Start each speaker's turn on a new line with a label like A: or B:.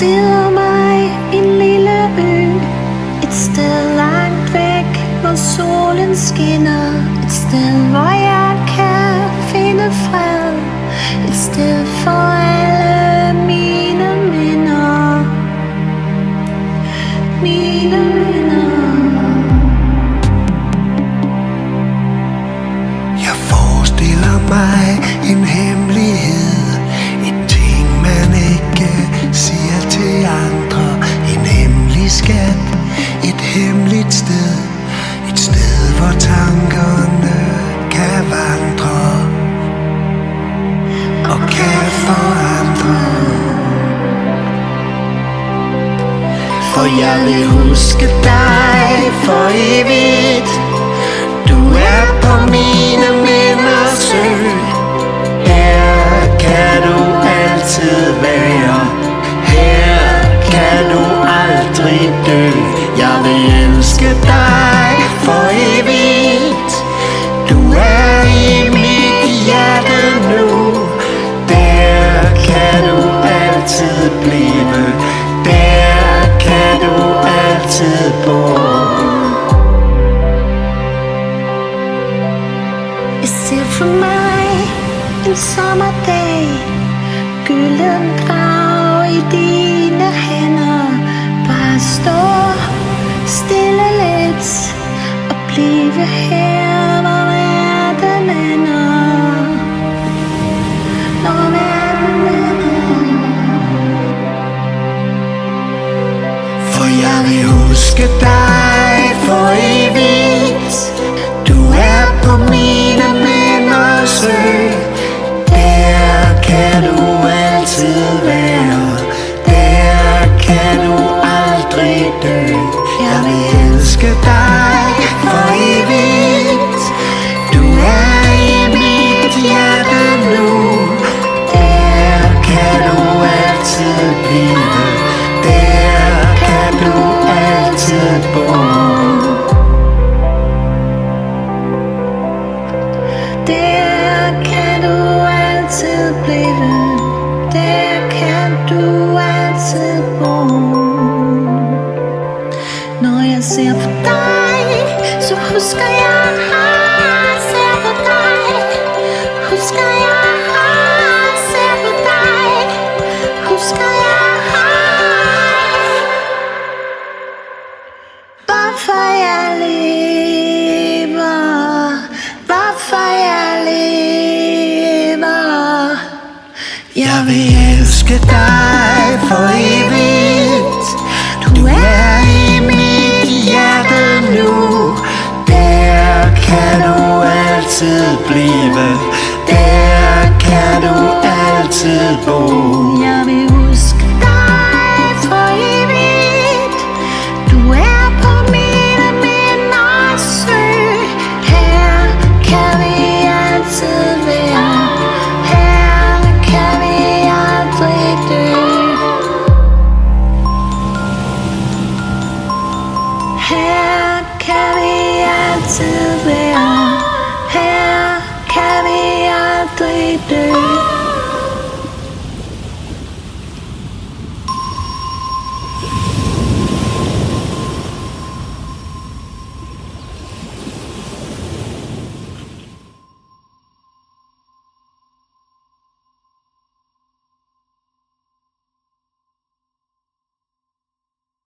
A: stiller mig en lille ø. Et sted langt væk, hvor solen skinner. Et sted, hvor jeg kan finde fred. Et sted for alle mine minder. Mine minder.
B: Jeg forestiller mig en hemmelighed. En ting man ikke siger til andre. En hemmelig skat. Et hemmeligt sted. Et sted hvor tankerne kan vandre og kan forandre. For jeg vil huske dig for evigt. Du er på mine minders ø. Her kan du altid være. Her kan du aldrig dø. Jeg vil elske dig for evigt. Du er i mit hjerte nu. Der kan du altid blive. Der kan du altid bo.
A: Jeg ser for mig en sommerdag. Gylden grav i dine hænder. Bare stå stille lidt og blive her, hvor verden ender. Når verden ender.
B: For jeg vil huske dig for evigt. Du er på mine minders ø. Der kan du altid være. Der kan du aldrig dø. Jeg vil elske dig for evigt. Du er i mit hjerte nu. Der kan du altid blive. Der kan du altid bo.
A: Der kan du altid blive. Der kan du altid bo. Når jeg ser på dig, så husker jeg. Ser på dig, husker jeg. Ser på dig, husker jeg. Hvorfor jeg lever, hvorfor jeg lever.
B: Jeg vil elske dig for evigt. Du er i mit hjerte nu. Der kan du altid blive. Der kan du altid bo.
A: Jeg vil huske dig for evigt. Du er på mine minders ø. Her kan vi altid være. Her kan vi aldrig dø. Her kan vi altid være.